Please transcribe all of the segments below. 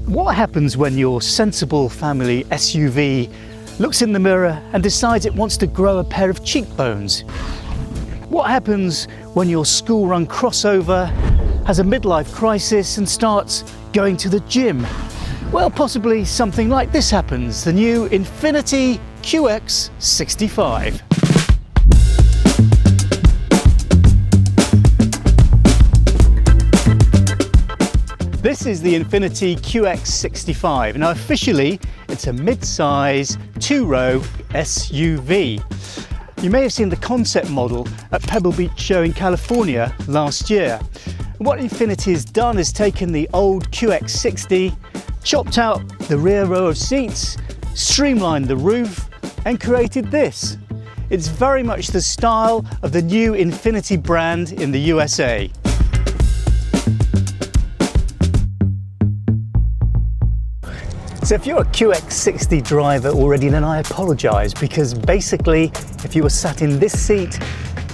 What happens when your sensible family SUV looks in the mirror and decides it wants to grow a pair of cheekbones? What happens when your school-run crossover has a midlife crisis and starts going to the gym? Well, possibly something like this happens, the new Infiniti QX65. This is the Infiniti QX65. Now officially, it's a mid-size, two-row SUV. You may have seen the concept model at Pebble Beach show in California last year. What Infiniti has done is taken the old QX60, chopped out the rear row of seats, streamlined the roof, and created this. It's very much the style of the new Infiniti brand in the USA. So if you're a QX60 driver already, then I apologise, because basically if you were sat in this seat,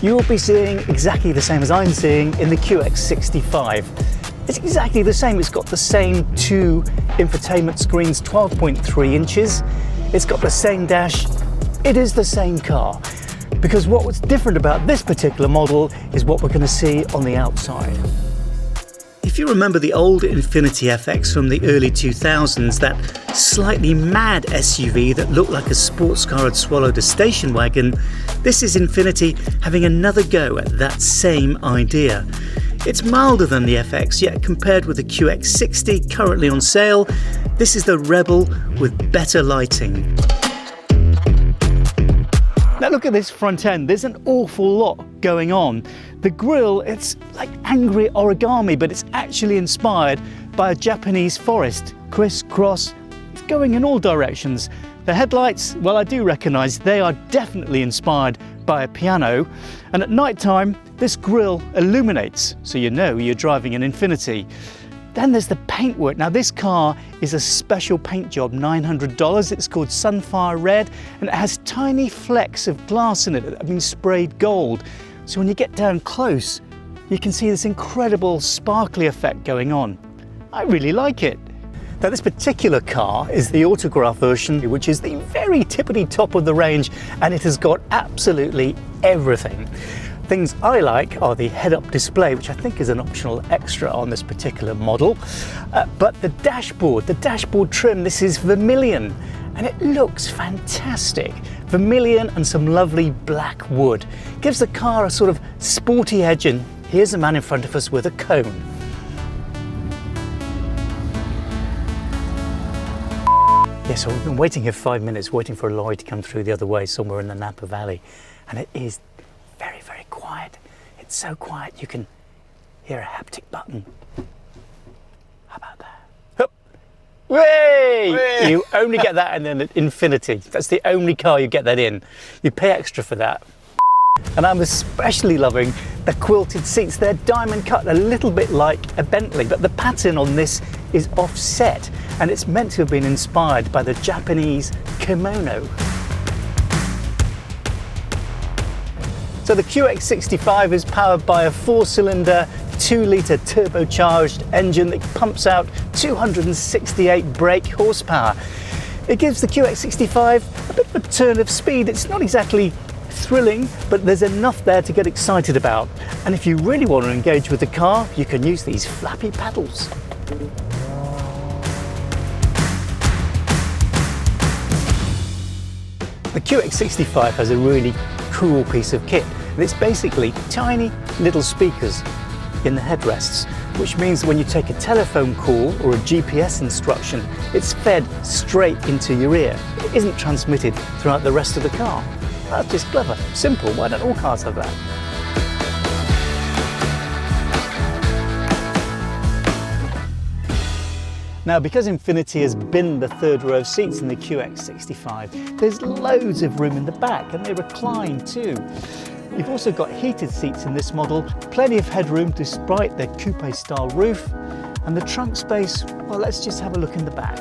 you'll be seeing exactly the same as I'm seeing in the QX65. It's exactly the same. It's got the same two infotainment screens, 12.3 inches. It's got the same dash. It is the same car. Because what's different about this particular model is what we're going to see on the outside. If you remember the old Infiniti FX from the early 2000s, that slightly mad SUV that looked like a sports car had swallowed a station wagon, this is Infiniti having another go at that same idea. It's milder than the FX, yet compared with the QX60 currently on sale, this is the Rebel with better lighting. Now look at this front end, there's an awful lot going on. The grille, it's like angry origami, but it's actually inspired by a Japanese forest. Crisscross, it's going in all directions. The headlights, well, I do recognise they are definitely inspired by a piano. And at night time, this grille illuminates, so you know you're driving an Infiniti. Then there's the paintwork. Now this car is a special paint job, $900. It's called Sunfire Red, and it has tiny flecks of glass in it that have been sprayed gold. So when you get down close, you can see this incredible sparkly effect going on. I really like it. Now this particular car is the Autograph version, which is the very tippity top of the range, and it has got absolutely everything. Things I like are the head-up display, which I think is an optional extra on this particular model, but the dashboard trim, this is vermilion, and it looks fantastic. Vermilion and some lovely black wood. Gives the car a sort of sporty edge, and here's a man in front of us with a cone. Yeah, so we've been waiting here 5 minutes, waiting for a lorry to come through the other way somewhere in the Napa Valley, and it is very, very quiet. It's so quiet you can hear a haptic button. How about that? Hup. Way! Way! You only get that in an Infiniti. That's the only car you get that in. You pay extra for that. And I'm especially loving the quilted seats. They're diamond cut, a little bit like a Bentley, but the pattern on this is offset, and it's meant to have been inspired by the Japanese kimono. So the QX65 is powered by a 4-cylinder, 2-litre turbocharged engine that pumps out 268 brake horsepower. It gives the QX65 a bit of a turn of speed. It's not exactly thrilling, but there's enough there to get excited about. And if you really want to engage with the car, you can use these flappy pedals. The QX65 has a really cool piece of kit, and it's basically tiny little speakers in the headrests, which means when you take a telephone call or a GPS instruction, it's fed straight into your ear. It isn't transmitted throughout the rest of the car. That's just clever, simple. Why don't all cars have that? Now, because Infiniti has binned the third row of seats in the QX65, there's loads of room in the back, and they recline too. You've also got heated seats in this model, plenty of headroom despite the coupe-style roof, and the trunk space, well, let's just have a look in the back.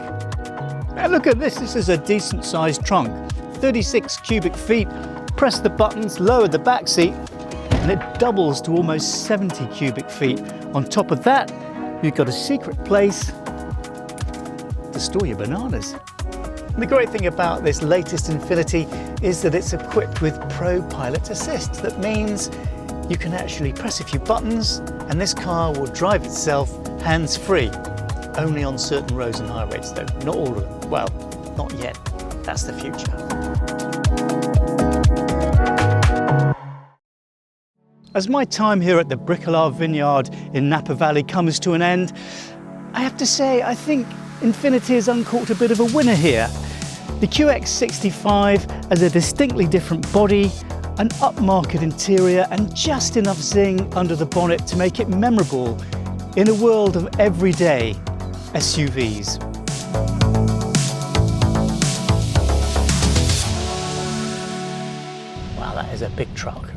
Now look at this, this is a decent sized trunk, 36 cubic feet. Press the buttons, lower the back seat, and it doubles to almost 70 cubic feet. On top of that, you've got a secret place to store your bananas. And the great thing about this latest Infiniti is that it's equipped with Pro Pilot Assist. That means you can actually press a few buttons and this car will drive itself hands-free. Only on certain roads and highways though, not all of them. Well, not yet. That's the future. As my time here at the Bricolage Vineyard in Napa Valley comes to an end, I have to say I think Infiniti has uncorked a bit of a winner here. The QX65 has a distinctly different body, an upmarket interior and just enough zing under the bonnet to make it memorable in a world of everyday SUVs. Wow, that is a big truck.